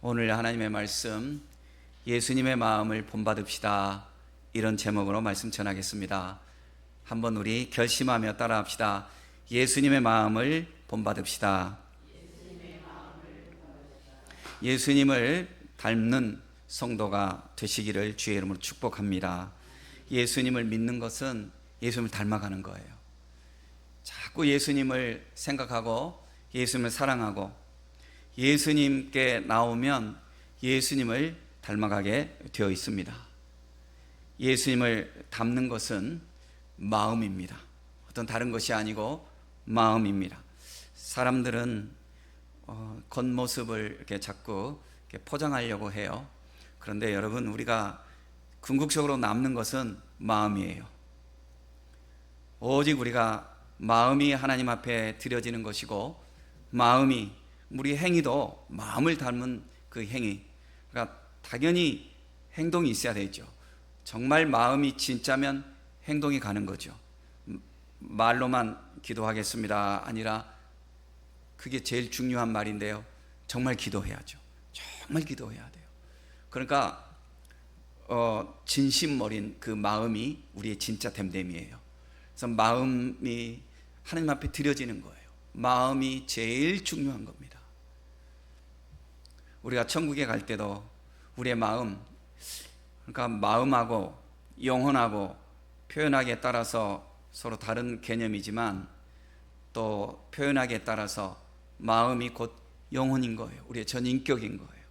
오늘 하나님의 말씀, 예수님의 마음을 본받읍시다, 이런 제목으로 말씀 전하겠습니다. 한번 우리 결심하며 따라합시다. 예수님의 마음을 본받읍시다. 예수님을 닮는 성도가 되시기를 주의 이름으로 축복합니다. 예수님을 믿는 것은 예수님을 닮아가는 거예요. 자꾸 예수님을 생각하고 예수님을 사랑하고 예수님께 나오면 예수님을 닮아가게 되어 있습니다. 예수님을 닮는 것은 마음입니다. 어떤 다른 것이 아니고 마음입니다. 사람들은 겉모습을 이렇게 자꾸 이렇게 포장하려고 해요. 그런데 여러분, 우리가 궁극적으로 남는 것은 마음이에요. 오직 우리가 마음이 하나님 앞에 드려지는 것이고, 마음이, 우리 행위도 마음을 닮은 그 행위, 그러니까 당연히 행동이 있어야 되죠. 정말 마음이 진짜면 행동이 가는 거죠. 말로만 기도하겠습니다 아니라, 그게 제일 중요한 말인데요, 정말 기도해야죠. 정말 기도해야 돼요. 그러니까 진심 어린 그 마음이 우리의 진짜 됨됨이에요. 그래서 마음이 하나님 앞에 드려지는 거예요. 마음이 제일 중요한 겁니다. 우리가 천국에 갈 때도 우리의 마음, 그러니까 마음하고 영혼하고 표현하기에 따라서 서로 다른 개념이지만, 또 표현하기에 따라서 마음이 곧 영혼인 거예요. 우리의 전인격인 거예요.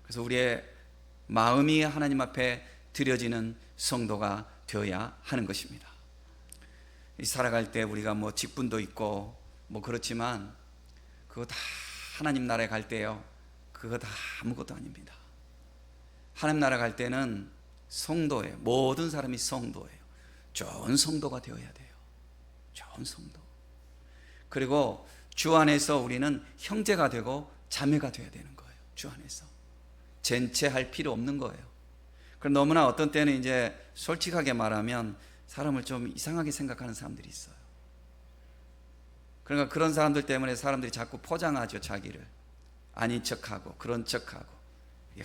그래서 우리의 마음이 하나님 앞에 드려지는 성도가 되어야 하는 것입니다. 살아갈 때 우리가 뭐 직분도 있고 뭐 그렇지만, 그거 다 하나님 나라에 갈 때요, 그거 다 아무것도 아닙니다. 하나님 나라 갈 때는 성도예요. 모든 사람이 성도예요. 좋은 성도가 되어야 돼요. 좋은 성도. 그리고 주 안에서 우리는 형제가 되고 자매가 되어야 되는 거예요. 주 안에서 젠체할 필요 없는 거예요. 그럼 너무나 어떤 때는 이제 솔직하게 말하면 사람을 좀 이상하게 생각하는 사람들이 있어요. 그러니까 그런 사람들 때문에 사람들이 자꾸 포장하죠. 자기를 아닌 척하고 그런 척하고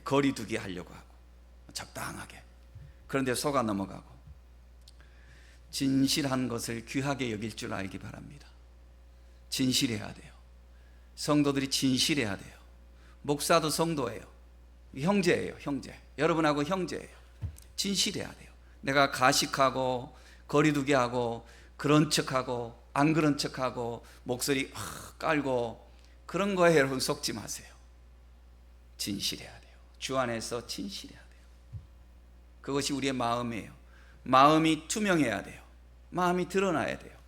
거리두기 하려고 하고 적당하게. 그런데 속아 넘어가고, 진실한 것을 귀하게 여길 줄 알기 바랍니다. 진실해야 돼요. 성도들이 진실해야 돼요. 목사도 성도예요. 형제예요. 형제. 여러분하고 형제예요. 진실해야 돼요. 내가 가식하고 거리두기하고 그런 척하고 안 그런 척하고 목소리 깔고 그런 거에 여러분 속지 마세요. 진실해야 돼요. 주 안에서 진실해야 돼요. 그것이 우리의 마음이에요. 마음이 투명해야 돼요. 마음이 드러나야 돼요.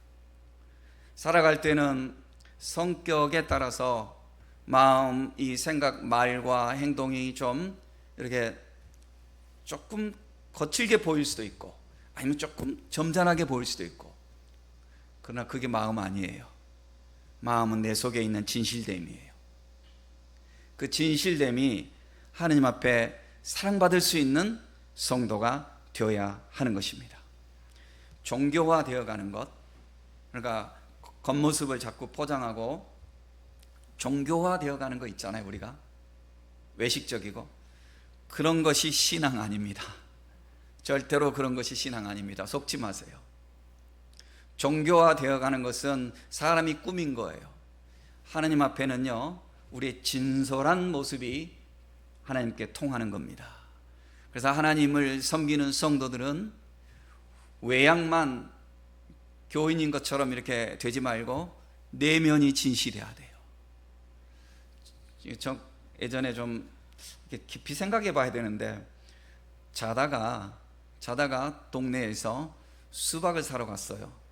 살아갈 때는 성격에 따라서 마음, 이 생각, 말과 행동이 좀 이렇게 조금 거칠게 보일 수도 있고, 아니면 조금 점잖하게 보일 수도 있고, 그러나 그게 마음 아니에요. 마음은 내 속에 있는 진실됨이에요. 그 진실됨이 하나님 앞에 사랑받을 수 있는 성도가 되어야 하는 것입니다. 종교화 되어가는 것, 그러니까 겉모습을 자꾸 포장하고 종교화 되어가는 거 있잖아요. 우리가 외식적이고, 그런 것이 신앙 아닙니다. 절대로 그런 것이 신앙 아닙니다. 속지 마세요. 종교화 되어가는 것은 사람이 꾸민 거예요. 하나님 앞에는요, 우리의 진솔한 모습이 하나님께 통하는 겁니다. 그래서 하나님을 섬기는 성도들은 외양만 교인인 것처럼 이렇게 되지 말고 내면이 진실해야 돼요. 예전에 좀 깊이 생각해 봐야 되는데, 자다가 동네에서 수박을 사러 갔어요.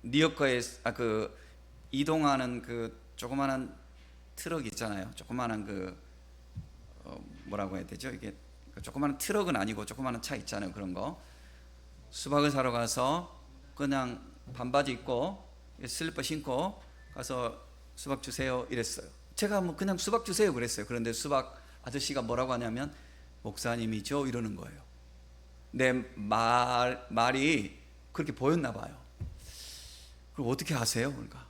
뉴욕거에 이동하는 그 조그마한 트럭 있잖아요. 조그마한 뭐라고 해야 되죠? 이게 조그마한 트럭은 아니고 조그마한 차 있잖아요. 그런 거. 수박을 사러 가서 그냥 반바지 입고 슬리퍼 신고 가서 수박 주세요 이랬어요. 제가 뭐 그냥 수박 주세요 그랬어요. 그런데 수박 아저씨가 뭐라고 하냐면, 목사님이죠 이러는 거예요. 내 말이 그렇게 보였나 봐요. 그럼 어떻게 하세요? 그러니까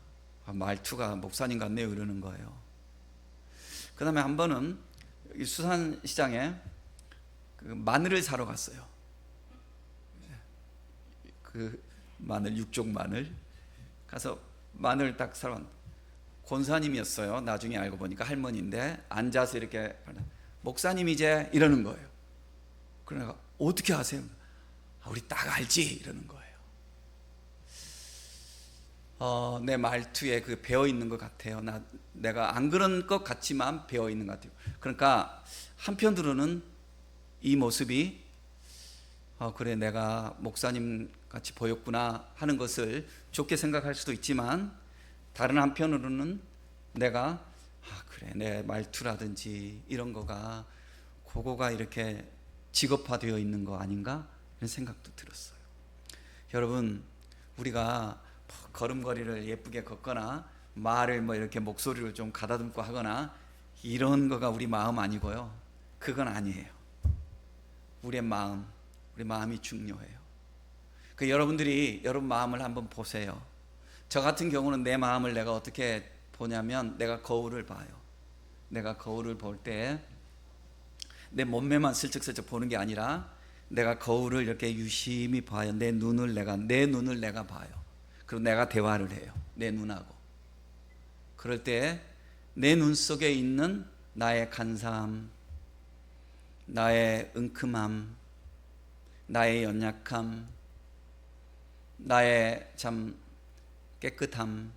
말투가 목사님 같네요 이러는 거예요. 그 다음에 한 번은 여기 수산시장에 그 마늘을 사러 갔어요. 그 마늘, 육종 마늘 가서 마늘 딱 사러 갔는데 권사님이었어요. 나중에 알고 보니까 할머니인데 앉아서 이렇게 목사님이제 이러는 거예요. 그러니까 어떻게 아세요? 우리 딱 알지 이러는 거예요. 내 말투에 그 배어 있는 것 같아요. 내가 안 그런 것 같지만 배어 있는 것 같아요. 그러니까 한편으로는 이 모습이 그래 내가 목사님 같이 보였구나 하는 것을 좋게 생각할 수도 있지만, 다른 한편으로는 내가 그래 내 말투라든지 이런 거가 그거가 이렇게 직업화되어 있는 거 아닌가 이런 생각도 들었어요. 여러분, 우리가 걸음걸이를 예쁘게 걷거나 말을 이렇게 목소리를 좀 가다듬고 하거나 이런 거가 우리 마음 아니고요. 그건 아니에요. 우리 마음이 중요해요. 여러분들이 여러분 마음을 한번 보세요. 저 같은 경우는 내 마음을 내가 어떻게 보냐면, 내가 거울을 봐요. 내가 거울을 볼 때 내 몸매만 슬쩍슬쩍 보는 게 아니라 내가 거울을 이렇게 유심히 봐요. 내 눈을 내가 봐요. 그리고 내가 대화를 해요. 내 눈하고. 그럴 때 내 눈 속에 있는 나의 간사함, 나의 은큼함, 나의 연약함, 나의 참 깨끗함,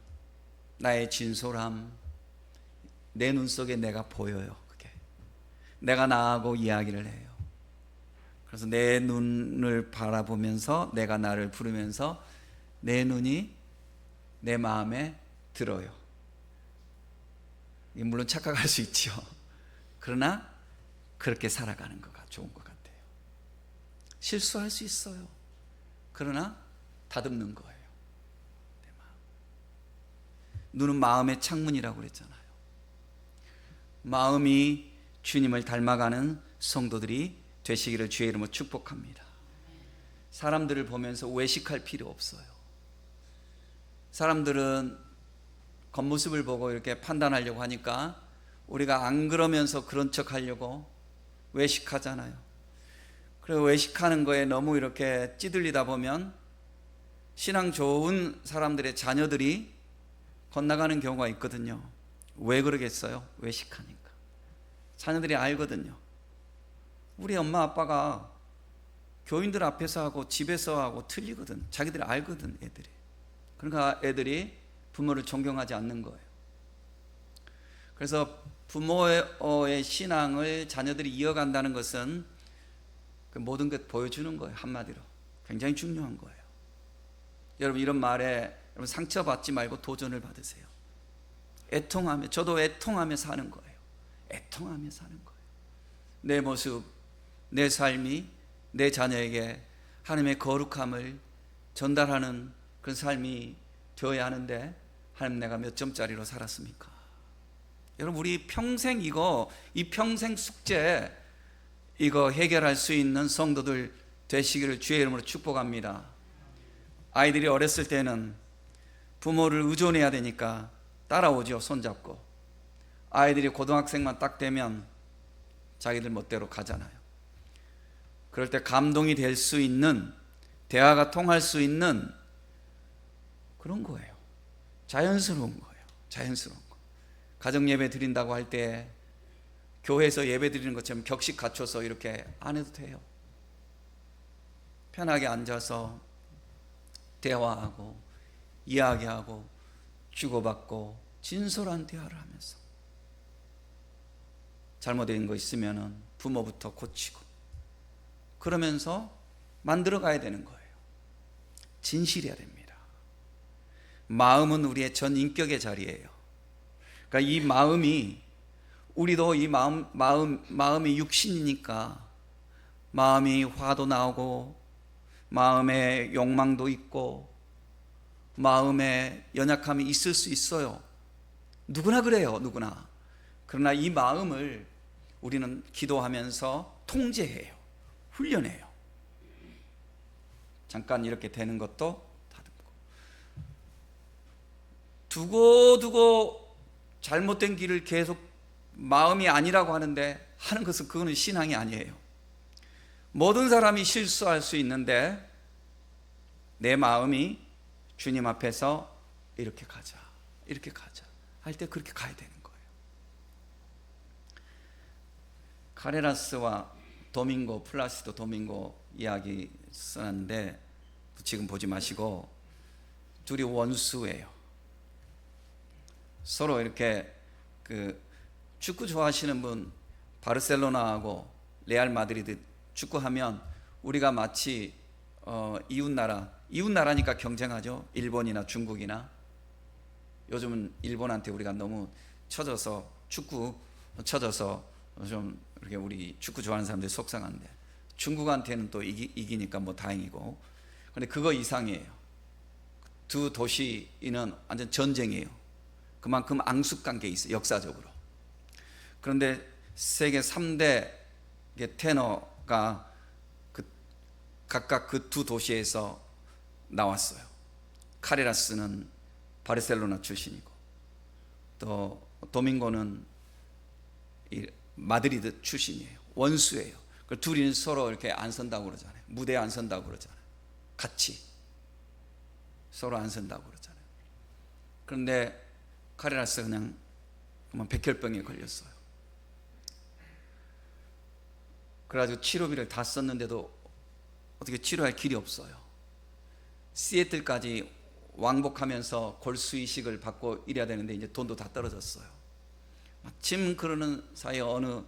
나의 진솔함, 내 눈 속에 내가 보여요. 그게 내가 나하고 이야기를 해요. 그래서 내 눈을 바라보면서 내가 나를 부르면서 내 눈이 내 마음에 들어요. 물론 착각할 수 있죠. 그러나 그렇게 살아가는 거가 좋은 것 같아요. 실수할 수 있어요. 그러나 다듬는 거예요. 내 마음. 눈은 마음의 창문이라고 그랬잖아요. 마음이 주님을 닮아가는 성도들이 되시기를 주의 이름으로 축복합니다. 사람들을 보면서 외식할 필요 없어요. 사람들은 겉모습을 보고 이렇게 판단하려고 하니까 우리가 안 그러면서 그런 척 하려고 외식하잖아요. 그리고 외식하는 거에 너무 이렇게 찌들리다 보면 신앙 좋은 사람들의 자녀들이 건너가는 경우가 있거든요. 왜 그러겠어요? 외식하니까. 자녀들이 알거든요. 우리 엄마 아빠가 교인들 앞에서 하고 집에서 하고 틀리거든. 자기들이 알거든, 애들이. 그러니까 애들이 부모를 존경하지 않는 거예요. 그래서 부모의 신앙을 자녀들이 이어간다는 것은 그 모든 것 보여주는 거예요. 한마디로 굉장히 중요한 거예요. 여러분, 이런 말에 여러분 상처받지 말고 도전을 받으세요. 애통하며, 저도 애통하며 사는 거예요. 애통하며 사는 거예요. 내 모습, 내 삶이 내 자녀에게 하나님의 거룩함을 전달하는 그런 삶이 되어야 하는데, 하나님 내가 몇 점짜리로 살았습니까? 여러분, 우리 평생 이 평생 숙제 이거 해결할 수 있는 성도들 되시기를 주의 이름으로 축복합니다. 아이들이 어렸을 때는 부모를 의존해야 되니까 따라오죠, 손잡고. 아이들이 고등학생만 딱 되면 자기들 멋대로 가잖아요. 그럴 때 감동이 될 수 있는, 대화가 통할 수 있는 그런 거예요. 자연스러운 거예요. 자연스러운 거. 가정 예배 드린다고 할 때 교회에서 예배 드리는 것처럼 격식 갖춰서 이렇게 안 해도 돼요. 편하게 앉아서 대화하고 이야기하고 주고받고 진솔한 대화를 하면서, 잘못된 거 있으면 부모부터 고치고 그러면서 만들어 가야 되는 거예요. 진실해야 됩니다. 마음은 우리의 전 인격의 자리예요. 그러니까 이 마음이, 우리도 이 마음이 육신이니까 마음이 화도 나오고 마음에 욕망도 있고 마음에 연약함이 있을 수 있어요. 누구나 그래요. 누구나. 그러나 이 마음을 우리는 기도하면서 통제해요. 훈련해요. 잠깐 이렇게 되는 것도 다듬고, 두고두고 잘못된 길을 계속 마음이 아니라고 하는데 하는 것은 그거는 신앙이 아니에요. 모든 사람이 실수할 수 있는데 내 마음이 주님 앞에서 이렇게 가자 할 때 그렇게 가야 되는 거예요. 카레라스와 도밍고, 플라시도 도밍고 이야기 써놨는데 지금 보지 마시고, 둘이 원수예요. 서로 이렇게 축구 좋아하시는 분, 바르셀로나하고 레알 마드리드 축구하면 우리가 마치 이웃나라니까 경쟁하죠. 일본이나 중국이나. 요즘은 일본한테 우리가 너무 쳐져서, 축구 쳐져서 좀 이렇게 우리 축구 좋아하는 사람들이 속상한데, 중국한테는 또 이기니까 뭐 다행이고. 근데 그거 이상이에요. 두 도시는 완전 전쟁이에요. 그만큼 앙숙관계에 있어요, 역사적으로. 그런데 세계 3대 테너가 각각 그 두 도시에서 나왔어요. 카레라스는 바르셀로나 출신이고, 또 도밍고는 마드리드 출신이에요. 원수예요. 그 둘이는 서로 이렇게 안 선다고 그러잖아요. 무대에 안 선다고 그러잖아요. 같이 서로 안 선다고 그러잖아요. 그런데 카레라스 그냥 백혈병에 걸렸어요. 그래가지고 치료비를 다 썼는데도 어떻게 치료할 길이 없어요. 시애틀까지 왕복하면서 골수 이식을 받고 이래야 되는데 이제 돈도 다 떨어졌어요. 마침 그러는 사이에 어느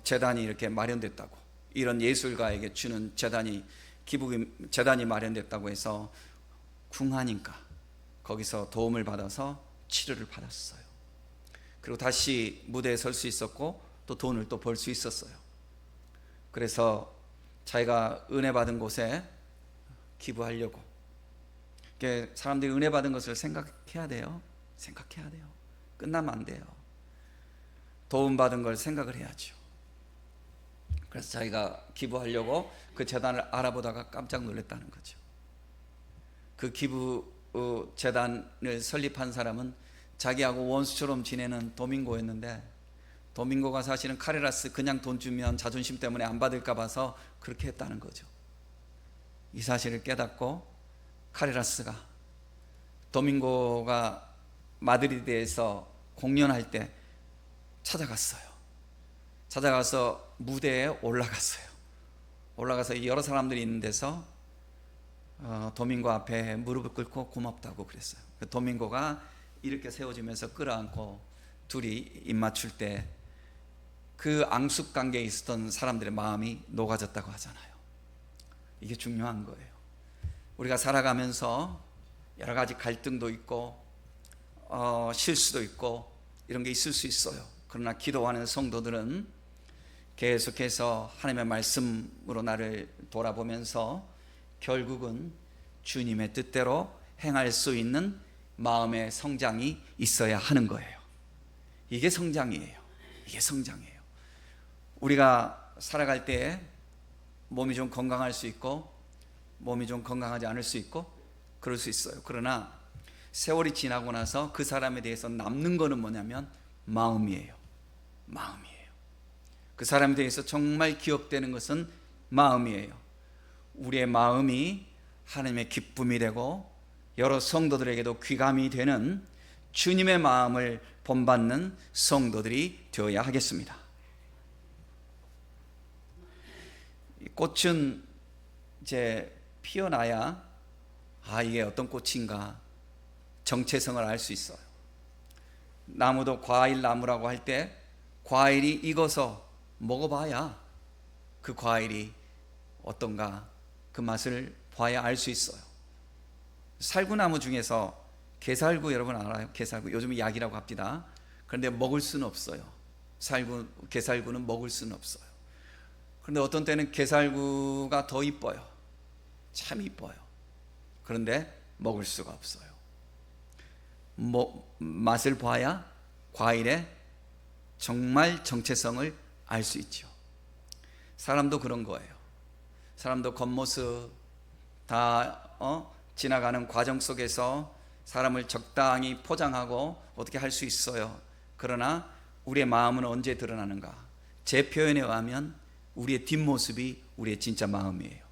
재단이 이렇게 마련됐다고, 이런 예술가에게 주는 재단이 재단이 마련됐다고 해서 궁하니까 거기서 도움을 받아서 치료를 받았어요. 그리고 다시 무대에 설 수 있었고 또 돈을 또 벌 수 있었어요. 그래서 자기가 은혜 받은 곳에 기부하려고. 사람들이 은혜 받은 것을 생각해야 돼요. 끝나면 안 돼요. 도움 받은 걸 생각을 해야죠. 그래서 자기가 기부하려고 그 재단을 알아보다가 깜짝 놀랐다는 거죠. 그 기부 재단을 설립한 사람은 자기하고 원수처럼 지내는 도밍고였는데, 도밍고가 사실은 카레라스 그냥 돈 주면 자존심 때문에 안 받을까 봐서 그렇게 했다는 거죠. 이 사실을 깨닫고 카레라스가 도밍고가 마드리드에서 공연할 때 찾아가서 무대에 올라가서 여러 사람들이 있는 데서 도밍고 앞에 무릎을 꿇고 고맙다고 그랬어요. 도밍고가 이렇게 세워지면서 끌어안고 둘이 입 맞출 때 그 앙숙 관계에 있었던 사람들의 마음이 녹아졌다고 하잖아요. 이게 중요한 거예요. 우리가 살아가면서 여러 가지 갈등도 있고 실수도 있고 이런 게 있을 수 있어요. 그러나 기도하는 성도들은 계속해서 하나님의 말씀으로 나를 돌아보면서 결국은 주님의 뜻대로 행할 수 있는 마음의 성장이 있어야 하는 거예요. 이게 성장이에요. 우리가 살아갈 때 몸이 좀 건강할 수 있고 몸이 좀 건강하지 않을 수 있고 그럴 수 있어요. 그러나 세월이 지나고 나서 그 사람에 대해서 남는 거는 뭐냐면 마음이에요. 그 사람에 대해서 정말 기억되는 것은 마음이에요. 우리의 마음이 하나님의 기쁨이 되고 여러 성도들에게도 귀감이 되는 주님의 마음을 본받는 성도들이 되어야 하겠습니다. 꽃은 이제 피어나야 이게 어떤 꽃인가 정체성을 알 수 있어요. 나무도 과일 나무라고 할 때 과일이 익어서 먹어봐야 그 과일이 어떤가 그 맛을 봐야 알 수 있어요. 살구나무 중에서 게살구 여러분 알아요? 게살구 요즘은 약이라고 합니다. 그런데 먹을 수는 없어요. 게살구는 먹을 수는 없어요. 그런데 어떤 때는 게살구가 더 이뻐요. 참 이뻐요. 그런데 먹을 수가 없어요. 맛을 봐야 과일의 정말 정체성을 알 수 있죠. 사람도 그런 거예요. 사람도 겉모습 다 지나가는 과정 속에서 사람을 적당히 포장하고 어떻게 할 수 있어요. 그러나 우리의 마음은 언제 드러나는가? 제 표현에 의하면 우리의 뒷모습이 우리의 진짜 마음이에요.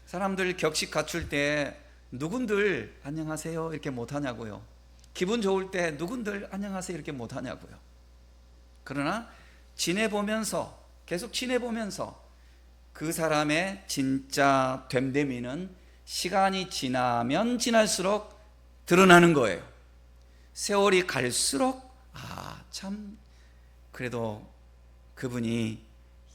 사람들 격식 갖출 때 누군들 안녕하세요 이렇게 못하냐고요. 기분 좋을 때 누군들 안녕하세요 이렇게 못하냐고요. 그러나 지내보면서, 계속 지내보면서 그 사람의 진짜 됨됨이는 시간이 지나면 지날수록 드러나는 거예요. 세월이 갈수록 참 그래도 그분이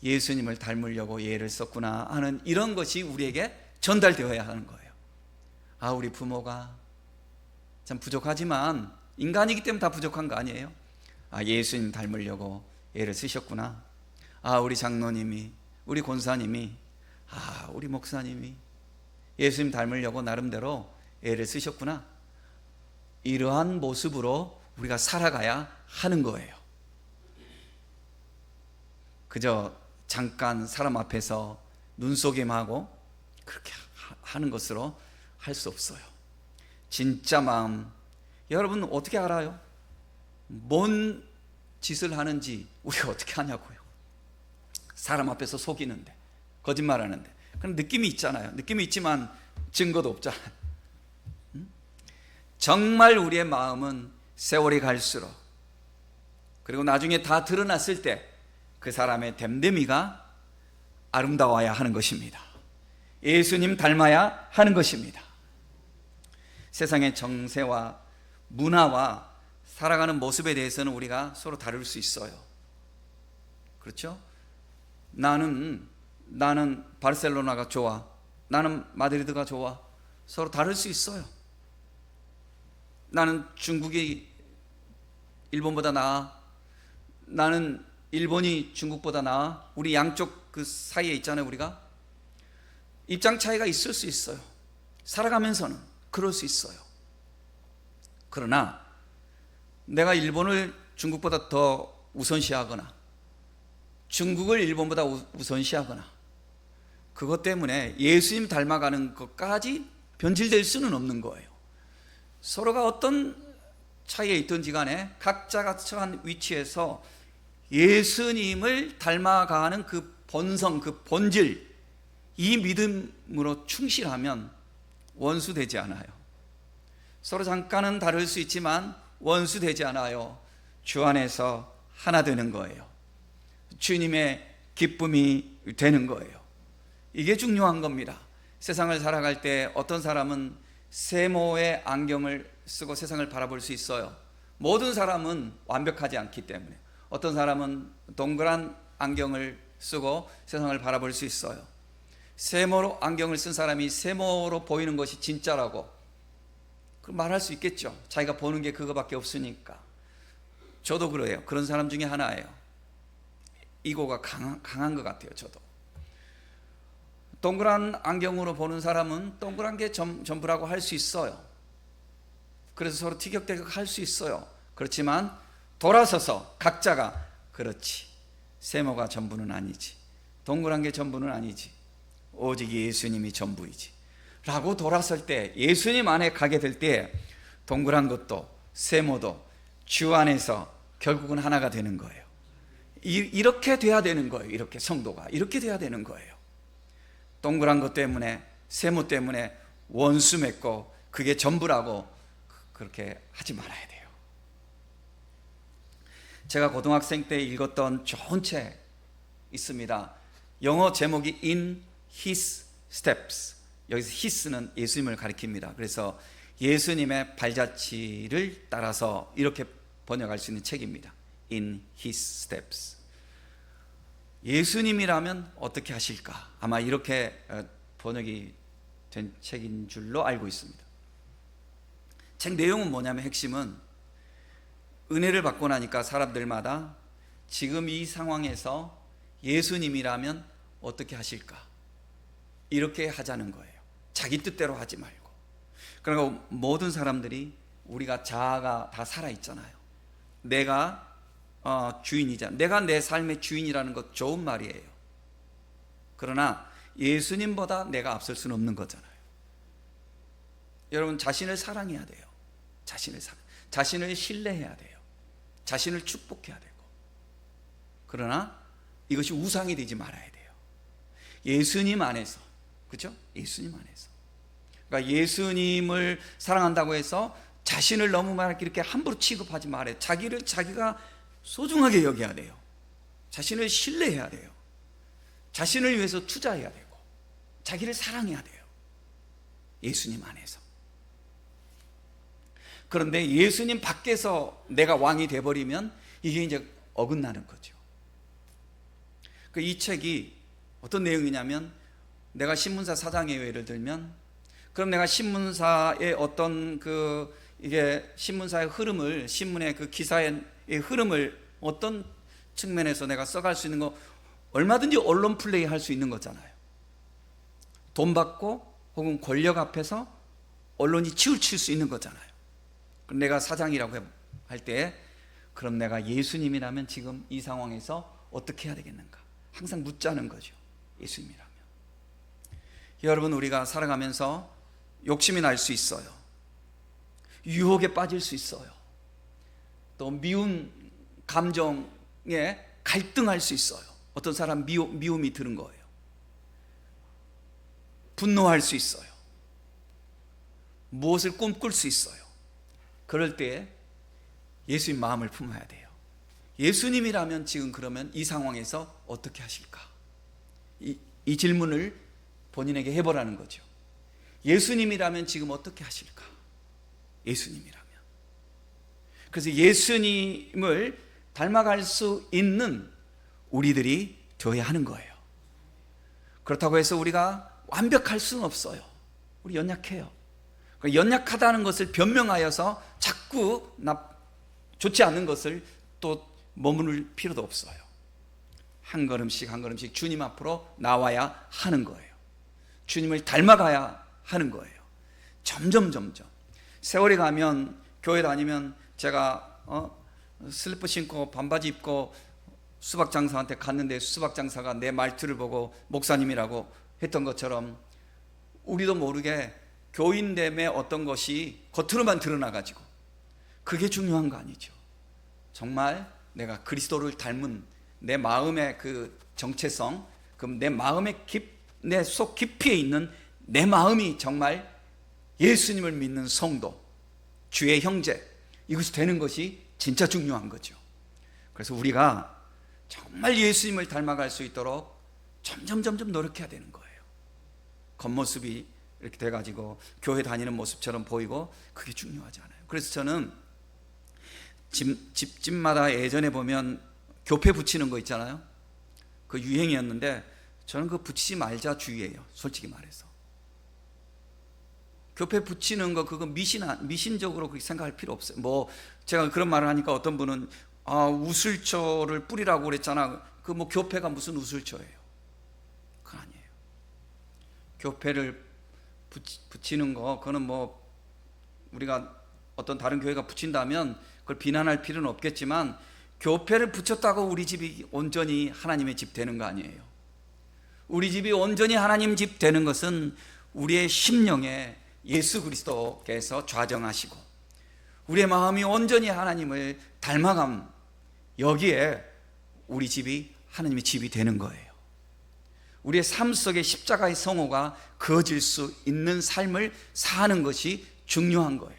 예수님을 닮으려고 예를 썼구나 하는 이런 것이 우리에게 전달되어야 하는 거예요. 우리 부모가 참 부족하지만 인간이기 때문에 다 부족한 거 아니에요? 예수님 닮으려고 예를 쓰셨구나. 우리 장로님이, 우리 권사님이, 우리 목사님이 예수님 닮으려고 나름대로 예를 쓰셨구나. 이러한 모습으로 우리가 살아가야 하는 거예요. 그저 잠깐 사람 앞에서 눈속임하고 그렇게 하는 것으로 할 수 없어요. 진짜 마음, 여러분 어떻게 알아요? 뭔 짓을 하는지 우리가 어떻게 하냐고요. 사람 앞에서 속이는데, 거짓말하는데 그런 느낌이 있잖아요. 느낌이 있지만 증거도 없잖아요. 정말 우리의 마음은 세월이 갈수록, 그리고 나중에 다 드러났을 때 그 사람의 됨됨이가 아름다워야 하는 것입니다. 예수님 닮아야 하는 것입니다. 세상의 정세와 문화와 살아가는 모습에 대해서는 우리가 서로 다를 수 있어요. 그렇죠? 나는 바르셀로나가 좋아, 나는 마드리드가 좋아. 서로 다를 수 있어요. 나는 중국이 일본보다 나아, 나는 일본이 중국보다 나아. 우리 양쪽 그 사이에 있잖아요. 우리가 입장 차이가 있을 수 있어요. 살아가면서는 그럴 수 있어요. 그러나 내가 일본을 중국보다 더 우선시하거나 중국을 일본보다 우선시하거나 그것 때문에 예수님 닮아가는 것까지 변질될 수는 없는 거예요. 서로가 어떤 차이에 있든지 간에 각자가 처한 위치에서 예수님을 닮아가는 그 본성, 그 본질, 이 믿음으로 충실하면 원수 되지 않아요. 서로 잠깐은 다를 수 있지만 원수 되지 않아요. 주 안에서 하나 되는 거예요. 주님의 기쁨이 되는 거예요. 이게 중요한 겁니다. 세상을 살아갈 때 어떤 사람은 세모의 안경을 쓰고 세상을 바라볼 수 있어요. 모든 사람은 완벽하지 않기 때문에. 어떤 사람은 동그란 안경을 쓰고 세상을 바라볼 수 있어요. 세모로 안경을 쓴 사람이 세모로 보이는 것이 진짜라고 말할 수 있겠죠. 자기가 보는 게 그거밖에 없으니까. 저도 그래요. 그런 사람 중에 하나예요. 이고가 강한 것 같아요. 저도. 동그란 안경으로 보는 사람은 동그란 게 전부라고 할 수 있어요. 그래서 서로 티격태격 할 수 있어요. 그렇지만 돌아서서 각자가 그렇지, 세모가 전부는 아니지, 동그란 게 전부는 아니지, 오직 예수님이 전부이지 라고 돌아설 때, 예수님 안에 가게 될 때 동그란 것도 세모도 주 안에서 결국은 하나가 되는 거예요. 이렇게 돼야 되는 거예요. 이렇게 성도가 이렇게 돼야 되는 거예요. 동그란 것 때문에, 세모 때문에 원수 맺고 그게 전부라고 그렇게 하지 말아야 돼요. 제가 고등학생 때 읽었던 좋은 책 있습니다. 영어 제목이 In His Steps. 여기서 His는 예수님을 가리킵니다. 그래서 예수님의 발자취를 따라서 이렇게 번역할 수 있는 책입니다. In His Steps. 예수님이라면 어떻게 하실까? 아마 이렇게 번역이 된 책인 줄로 알고 있습니다. 책 내용은 뭐냐면, 핵심은 은혜를 받고 나니까 사람들마다 지금 이 상황에서 예수님이라면 어떻게 하실까? 이렇게 하자는 거예요. 자기 뜻대로 하지 말고. 그러니까 모든 사람들이, 우리가 자아가 다 살아있잖아요. 내가 주인이잖아. 내가 내 삶의 주인이라는 것 좋은 말이에요. 그러나 예수님보다 내가 앞설 수는 없는 거잖아요. 여러분, 자신을 사랑해야 돼요. 자신을 신뢰해야 돼요. 자신을 축복해야 되고, 그러나 이것이 우상이 되지 말아야 돼요. 예수님 안에서, 그렇죠? 예수님 안에서. 그러니까 예수님을 사랑한다고 해서 자신을 너무 막 이렇게 함부로 취급하지 말아요. 자기를 자기가 소중하게 여겨야 돼요. 자신을 신뢰해야 돼요. 자신을 위해서 투자해야 되고 자기를 사랑해야 돼요. 예수님 안에서. 그런데 예수님 밖에서 내가 왕이 돼버리면 이게 이제 어긋나는 거죠. 이 책이 어떤 내용이냐면, 내가 신문사 사장이에요, 예를 들면. 그럼 내가 신문사의 어떤 이게 신문사의 흐름을, 신문의 그 기사의 흐름을 어떤 측면에서 내가 써갈 수 있는 거, 얼마든지 언론 플레이 할 수 있는 거잖아요. 돈 받고 혹은 권력 앞에서 언론이 치우칠 수 있는 거잖아요. 그럼 내가 사장이라고 할 때, 그럼 내가 예수님이라면 지금 이 상황에서 어떻게 해야 되겠는가? 항상 묻자는 거죠. 예수님이라면. 여러분, 우리가 살아가면서 욕심이 날 수 있어요. 유혹에 빠질 수 있어요. 또 미운 감정에 갈등할 수 있어요. 어떤 사람 미움이 드는 거예요. 분노할 수 있어요. 무엇을 꿈꿀 수 있어요. 그럴 때 예수님 마음을 품어야 돼요. 예수님이라면 지금 그러면 이 상황에서 어떻게 하실까? 이 질문을 본인에게 해보라는 거죠. 예수님이라면 지금 어떻게 하실까? 예수님이라면. 그래서 예수님을 닮아갈 수 있는 우리들이 되어야 하는 거예요. 그렇다고 해서 우리가 완벽할 수는 없어요. 우리 연약해요. 연약하다는 것을 변명하여서 자꾸 좋지 않은 것을 또 머무를 필요도 없어요. 한 걸음씩 한 걸음씩 주님 앞으로 나와야 하는 거예요. 주님을 닮아가야 하는 거예요. 점점 세월이 가면, 교회 다니면, 제가 슬리퍼 신고 반바지 입고 수박 장사한테 갔는데 수박 장사가 내 말투를 보고 목사님이라고 했던 것처럼, 우리도 모르게 교인됨의 어떤 것이 겉으로만 드러나가지고 그게 중요한 거 아니죠. 정말 내가 그리스도를 닮은 내 마음의 그 정체성, 그럼 내 속 깊이에 있는 내 마음이 정말 예수님을 믿는 성도, 주의 형제, 이것이 되는 것이 진짜 중요한 거죠. 그래서 우리가 정말 예수님을 닮아갈 수 있도록 점점 노력해야 되는 거예요. 겉모습이 이렇게 돼가지고 교회 다니는 모습처럼 보이고 그게 중요하지 않아요. 그래서 저는 집마다 예전에 보면 교패 붙이는 거 있잖아요. 그 유행이었는데 저는 그거 붙이지 말자 주의예요. 솔직히 말해서. 교패 붙이는 거 그거 미신적으로 그렇게 생각할 필요 없어요. 뭐 제가 그런 말을 하니까 어떤 분은 우슬초를 뿌리라고 그랬잖아. 그 뭐 교패가 무슨 우슬초예요? 그건 아니에요. 교패를 붙이는 거, 그거는 뭐 우리가 어떤 다른 교회가 붙인다면 그걸 비난할 필요는 없겠지만, 교패를 붙였다고 우리 집이 온전히 하나님의 집 되는 거 아니에요. 우리 집이 온전히 하나님 집 되는 것은 우리의 심령에 예수 그리스도께서 좌정하시고 우리의 마음이 온전히 하나님을 닮아감, 여기에 우리 집이 하나님의 집이 되는 거예요. 우리의 삶 속에 십자가의 성호가 그어질 수 있는 삶을 사는 것이 중요한 거예요.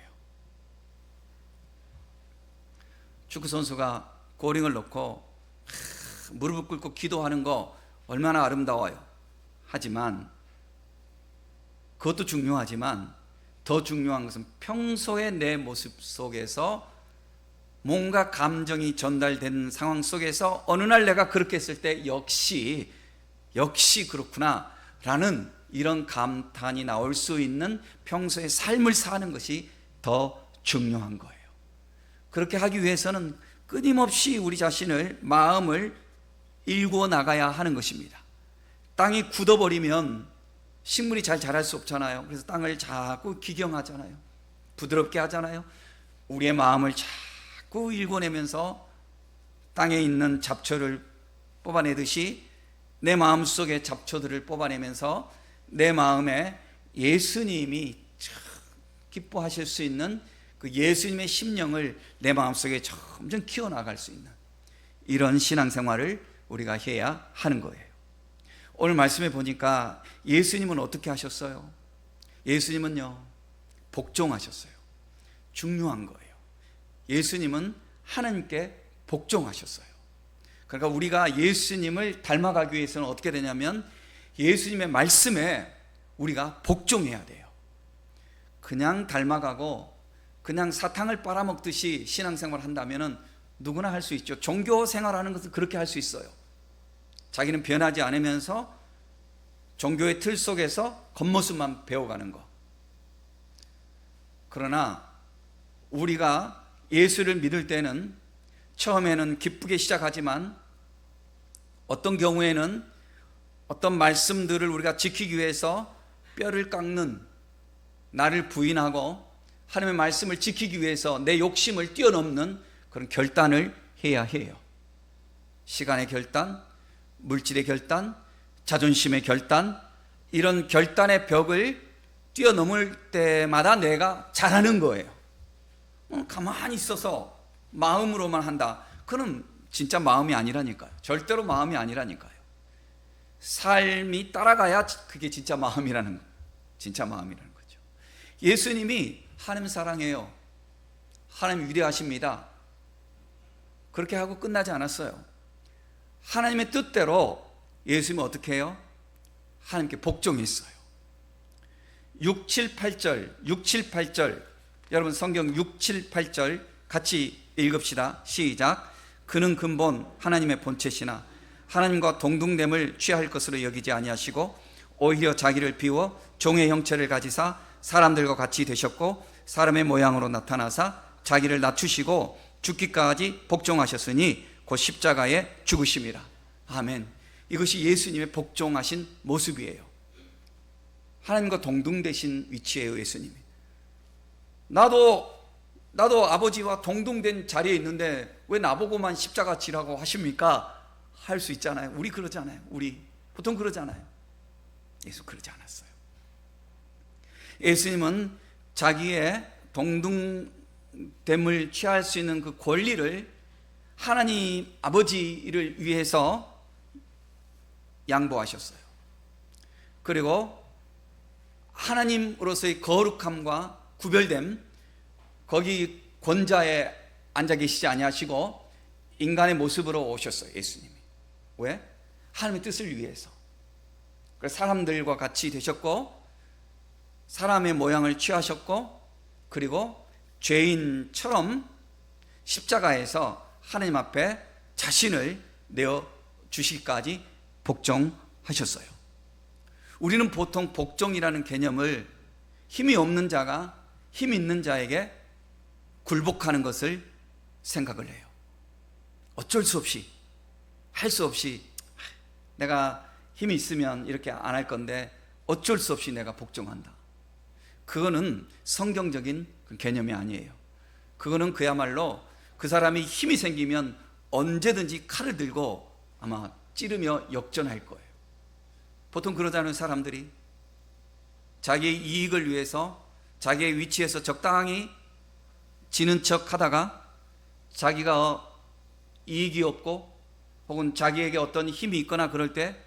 축구선수가 골링을 넣고 무릎을 꿇고 기도하는 거 얼마나 아름다워요. 하지만 그것도 중요하지만 더 중요한 것은 평소의 내 모습 속에서 뭔가 감정이 전달된 상황 속에서 어느 날 내가 그렇게 했을 때 역시 그렇구나 라는 이런 감탄이 나올 수 있는 평소의 삶을 사는 것이 더 중요한 거예요. 그렇게 하기 위해서는 끊임없이 우리 자신을, 마음을 일구어 나가야 하는 것입니다. 땅이 굳어버리면 식물이 잘 자랄 수 없잖아요. 그래서 땅을 자꾸 기경하잖아요. 부드럽게 하잖아요. 우리의 마음을 자꾸 일궈내면서 땅에 있는 잡초를 뽑아내듯이 내 마음속의 잡초들을 뽑아내면서 내 마음에 예수님이 기뻐하실 수 있는 그 예수님의 심령을 내 마음속에 점점 키워나갈 수 있는, 이런 신앙생활을 우리가 해야 하는 거예요. 오늘 말씀에 보니까 예수님은 어떻게 하셨어요? 예수님은요, 복종하셨어요. 중요한 거예요. 예수님은 하나님께 복종하셨어요. 그러니까 우리가 예수님을 닮아가기 위해서는 어떻게 되냐면 예수님의 말씀에 우리가 복종해야 돼요. 그냥 닮아가고 그냥 사탕을 빨아먹듯이 신앙생활을 한다면 누구나 할 수 있죠. 종교 생활하는 것은 그렇게 할 수 있어요. 자기는 변하지 않으면서 종교의 틀 속에서 겉모습만 배워가는 거. 그러나 우리가 예수를 믿을 때는 처음에는 기쁘게 시작하지만 어떤 경우에는 어떤 말씀들을 우리가 지키기 위해서 뼈를 깎는, 나를 부인하고 하나님의 말씀을 지키기 위해서 내 욕심을 뛰어넘는 그런 결단을 해야 해요. 시간의 결단, 물질의 결단, 자존심의 결단, 이런 결단의 벽을 뛰어넘을 때마다 내가 잘하는 거예요. 가만히 있어서 마음으로만 한다. 그건 진짜 마음이 아니라니까요. 절대로 마음이 아니라니까요. 삶이 따라가야 그게 진짜 마음이라는 거예요. 진짜 마음이라는 거죠. 예수님이 하나님 사랑해요. 하나님 위대하십니다. 그렇게 하고 끝나지 않았어요. 하나님의 뜻대로 예수님은 어떻게 해요? 하나님께 복종했어요. 6, 7, 8절 여러분 성경 6, 7, 8절 같이 읽읍시다. 시작. 그는 근본 하나님의 본체시나 하나님과 동등됨을 취할 것으로 여기지 아니하시고 오히려 자기를 비워 종의 형체를 가지사 사람들과 같이 되셨고 사람의 모양으로 나타나사 자기를 낮추시고 죽기까지 복종하셨으니 곧 십자가에 죽으심이라. 아멘. 이것이 예수님의 복종하신 모습이에요. 하나님과 동등되신 위치에요. 예수님이. 나도 아버지와 동등된 자리에 있는데 왜 나보고만 십자가 지라고 하십니까? 할 수 있잖아요. 우리 그러잖아요. 우리 보통 그러잖아요. 예수 그러지 않았어요. 예수님은 자기의 동등됨을 취할 수 있는 그 권리를 하나님 아버지를 위해서 양보하셨어요. 그리고 하나님으로서의 거룩함과 구별됨, 거기 권자에 앉아 계시지 아니하시고 인간의 모습으로 오셨어요. 예수님이. 왜? 하나님의 뜻을 위해서. 그래서 사람들과 같이 되셨고 사람의 모양을 취하셨고 그리고 죄인처럼 십자가에서 하나님 앞에 자신을 내어주시기까지 복종하셨어요. 우리는 보통 복종이라는 개념을 힘이 없는 자가 힘 있는 자에게 굴복하는 것을 생각을 해요. 어쩔 수 없이, 할 수 없이, 내가 힘이 있으면 이렇게 안 할 건데 어쩔 수 없이 내가 복종한다. 그거는 성경적인 개념이 아니에요. 그거는 그야말로 그 사람이 힘이 생기면 언제든지 칼을 들고 아마 찌르며 역전할 거예요. 보통 그러자는 사람들이 자기의 이익을 위해서 자기의 위치에서 적당히 지는 척 하다가 자기가 이익이 없고 혹은 자기에게 어떤 힘이 있거나 그럴 때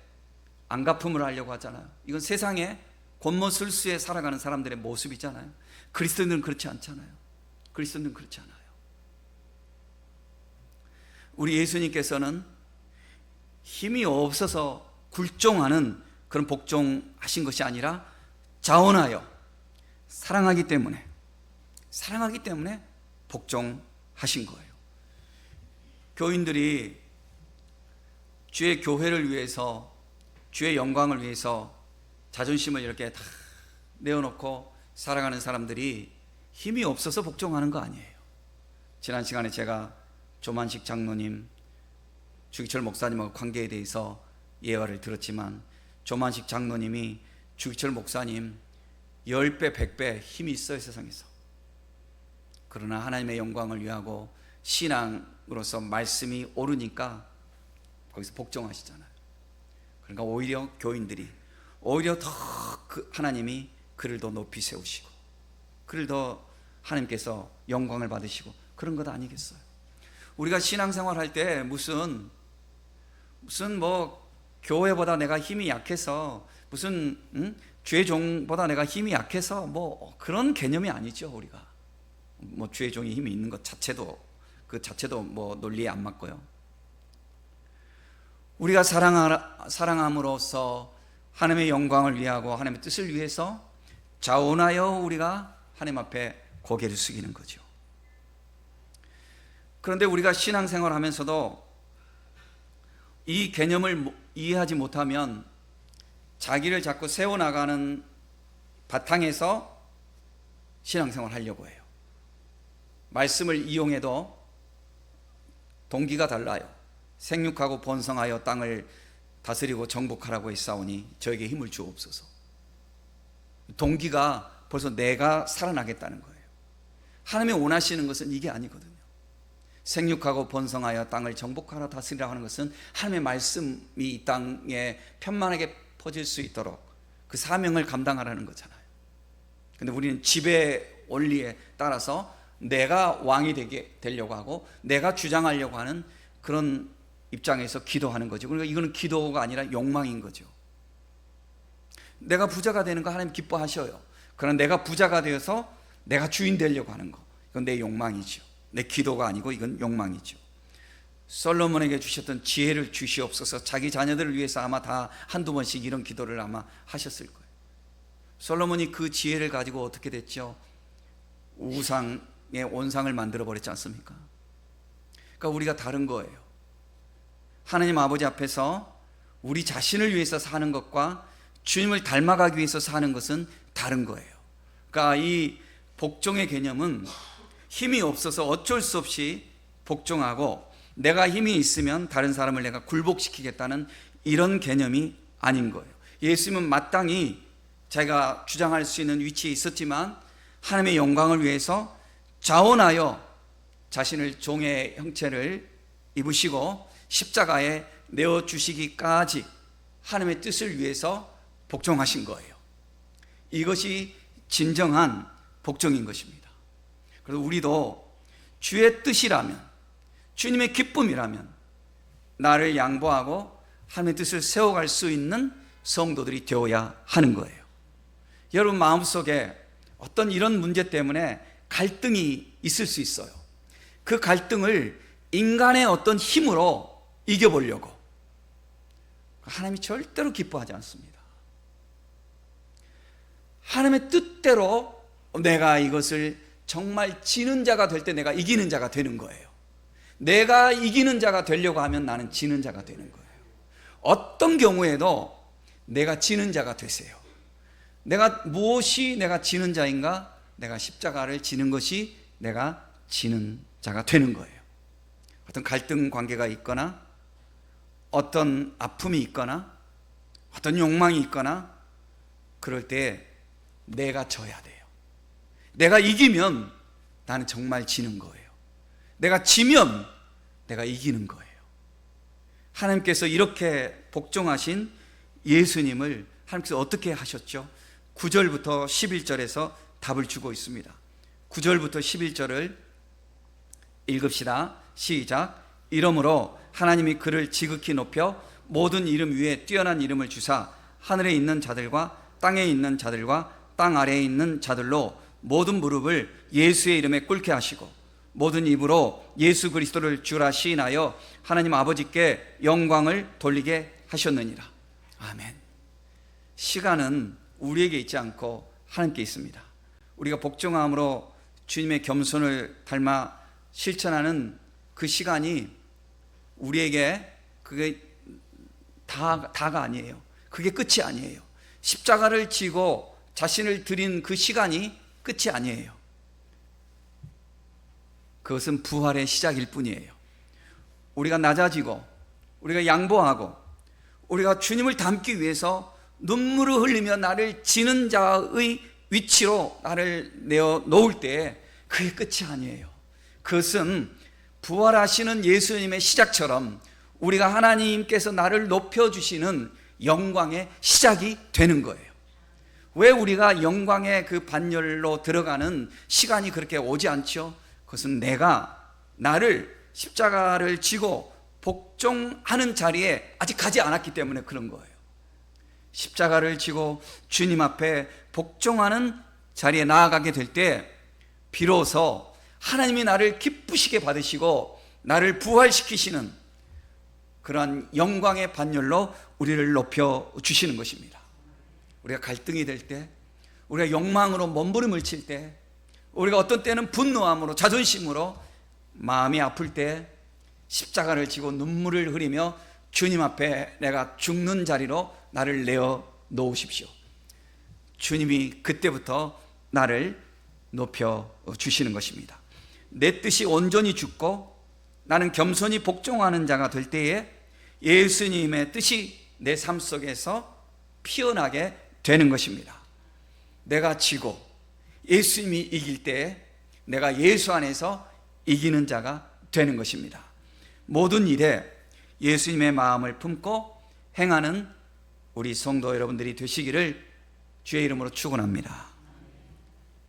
안갚음을 하려고 하잖아요. 이건 세상에 곤모술수에 살아가는 사람들의 모습이잖아요. 그리스도인들은 그렇지 않잖아요. 그리스도인들은 그렇지 않아요. 우리 예수님께서는 힘이 없어서 굴종하는 그런 복종하신 것이 아니라 자원하여 사랑하기 때문에 복종하신 거예요. 교인들이 주의 교회를 위해서, 주의 영광을 위해서 자존심을 이렇게 다 내어놓고 살아가는 사람들이 힘이 없어서 복종하는 거 아니에요. 지난 시간에 제가 조만식 장로님, 주기철 목사님하고 관계에 대해서 예화를 들었지만 조만식 장로님이 주기철 목사님 10배, 100배 힘이 있어요, 세상에서. 그러나 하나님의 영광을 위하고 신앙으로서 말씀이 오르니까 거기서 복종하시잖아요. 그러니까 오히려 교인들이 오히려 더 하나님이 그를 더 높이 세우시고 그를 더 하나님께서 영광을 받으시고 그런 것 아니겠어요? 우리가 신앙생활 할 때 무슨 뭐 교회보다 내가 힘이 약해서 무슨 죄종보다 내가 힘이 약해서 뭐 그런 개념이 아니죠. 우리가 뭐 죄종이 힘이 있는 것 자체도 그 자체도 뭐 논리에 안 맞고요. 우리가 사랑함으로써 하나님의 영광을 위하고 하나님의 뜻을 위해서 자원하여 우리가 하나님 앞에 고개를 숙이는 거죠. 그런데 우리가 신앙생활을 하면서도 이 개념을 이해하지 못하면 자기를 자꾸 세워나가는 바탕에서 신앙생활을 하려고 해요. 말씀을 이용해도 동기가 달라요. 생육하고 번성하여 땅을 다스리고 정복하라고 했사오니 저에게 힘을 주옵소서. 동기가 벌써 내가 살아나겠다는 거예요. 하나님이 원하시는 것은 이게 아니거든요. 생육하고 번성하여 땅을 정복하라 다스리라 하는 것은 하나님의 말씀이 이 땅에 편만하게 퍼질 수 있도록 그 사명을 감당하라는 거잖아요. 근데 우리는 지배 원리에 따라서 내가 왕이 되려고 하고 내가 주장하려고 하는 그런 입장에서 기도하는 거죠. 그러니까 이거는 기도가 아니라 욕망인 거죠. 내가 부자가 되는 거 하나님 기뻐하셔요. 그러나 내가 부자가 되어서 내가 주인 되려고 하는 거, 이건 내 욕망이죠. 내 기도가 아니고 이건 욕망이죠. 솔로몬에게 주셨던 지혜를 주시옵소서. 자기 자녀들을 위해서 아마 다 한두 번씩 이런 기도를 아마 하셨을 거예요. 솔로몬이 그 지혜를 가지고 어떻게 됐죠? 우상의 온상을 만들어 버렸지 않습니까? 그러니까 우리가 다른 거예요. 하나님 아버지 앞에서 우리 자신을 위해서 사는 것과 주님을 닮아가기 위해서 사는 것은 다른 거예요. 그러니까 이 복종의 개념은 힘이 없어서 어쩔 수 없이 복종하고 내가 힘이 있으면 다른 사람을 내가 굴복시키겠다는 이런 개념이 아닌 거예요. 예수님은 마땅히 자기가 주장할 수 있는 위치에 있었지만 하나님의 영광을 위해서 자원하여 자신을 종의 형체를 입으시고 십자가에 내어주시기까지 하나님의 뜻을 위해서 복종하신 거예요. 이것이 진정한 복종인 것입니다. 그래서 우리도 주의 뜻이라면, 주님의 기쁨이라면 나를 양보하고 하나님의 뜻을 세워갈 수 있는 성도들이 되어야 하는 거예요. 여러분 마음속에 어떤 이런 문제 때문에 갈등이 있을 수 있어요. 그 갈등을 인간의 어떤 힘으로 이겨보려고, 하나님이 절대로 기뻐하지 않습니다. 하나님의 뜻대로 내가 이것을 정말 지는 자가 될 때 내가 이기는 자가 되는 거예요. 내가 이기는 자가 되려고 하면 나는 지는 자가 되는 거예요. 어떤 경우에도 내가 지는 자가 되세요. 무엇이 내가 지는 자인가? 내가 십자가를 지는 것이 내가 지는 자가 되는 거예요. 어떤 갈등 관계가 있거나 어떤 아픔이 있거나 어떤 욕망이 있거나 그럴 때 내가 져야 돼요. 내가 이기면 나는 정말 지는 거예요. 내가 지면 내가 이기는 거예요. 하나님께서 이렇게 복종하신 예수님을 하나님께서 어떻게 하셨죠? 9절부터 11절에서 답을 주고 있습니다. 9절부터 11절을 읽읍시다. 시작. 이러므로 하나님이 그를 지극히 높여 모든 이름 위에 뛰어난 이름을 주사 하늘에 있는 자들과 땅에 있는 자들과 땅 아래에 있는 자들로 모든 무릎을 예수의 이름에 꿇게 하시고 모든 입으로 예수 그리스도를 주라 시인하여 하나님 아버지께 영광을 돌리게 하셨느니라. 아멘. 시간은 우리에게 있지 않고 하나님께 있습니다. 우리가 복종함으로 주님의 겸손을 닮아 실천하는 그 시간이 우리에게 그게 다가 아니에요. 그게 끝이 아니에요. 십자가를 지고 자신을 드린 그 시간이 끝이 아니에요. 그것은 부활의 시작일 뿐이에요. 우리가 낮아지고 우리가 양보하고 우리가 주님을 닮기 위해서 눈물을 흘리며 나를 지는 자의 위치로 나를 내어 놓을 때 그게 끝이 아니에요. 그것은 부활하시는 예수님의 시작처럼 우리가 하나님께서 나를 높여주시는 영광의 시작이 되는 거예요. 왜 우리가 영광의 그 반열로 들어가는 시간이 그렇게 오지 않죠? 그것은 내가 나를 십자가를 지고 복종하는 자리에 아직 가지 않았기 때문에 그런 거예요. 십자가를 지고 주님 앞에 복종하는 자리에 나아가게 될 때 비로소 하나님이 나를 기쁘시게 받으시고 나를 부활시키시는 그러한 영광의 반열로 우리를 높여 주시는 것입니다. 우리가 갈등이 될 때, 우리가 욕망으로 몸부림을 칠 때, 우리가 어떤 때는 분노함으로 자존심으로 마음이 아플 때 십자가를 지고 눈물을 흘리며 주님 앞에 내가 죽는 자리로 나를 내어 놓으십시오. 주님이 그때부터 나를 높여 주시는 것입니다. 내 뜻이 온전히 죽고 나는 겸손히 복종하는 자가 될 때에 예수님의 뜻이 내 삶 속에서 피어나게 되는 것입니다. 내가 지고 예수님이 이길 때 내가 예수 안에서 이기는 자가 되는 것입니다. 모든 일에 예수님의 마음을 품고 행하는 우리 성도 여러분들이 되시기를 주의 이름으로 축원합니다.